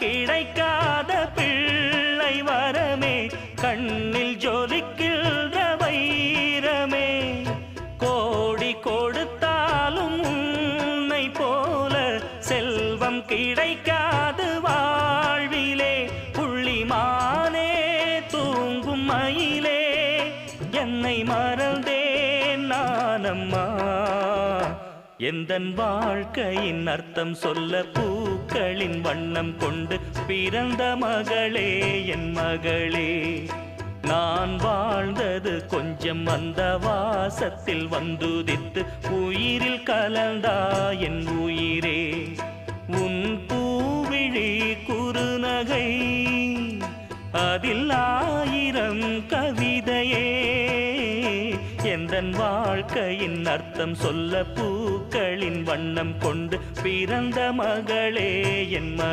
கிடைக்காத பிள்ளை வரமே, கண்ணில் ஜொலிக்கின்ற வைரமே. கோடி கொடுத்தாலும் உன்னை போல செல்வம் கிடைக்காது வாழ்விலே. புள்ளிமானே தூங்கும் மயிலே, என்னை மறந்தேன் நானம்மா. எந்தன் வாழ்க்கையின் அர்த்தம் சொல்ல பூக்களின் வண்ணம் கொண்டு பிறந்த மகளே என் மகளே. நான் வாழ்ந்தது கொஞ்சம் அந்த வாசத்தில் வந்துதித்து உயிரில் கலந்தா என் உயிரே. உன் பூவிழி குறுநகை அதில் 1000 கவிதையே. எந்தன் வாழ்க்கையின் அர்த்தம் சொல்ல பூக்களின் வண்ணம் கொண்டு பிறந்த மகளே என் மகளே.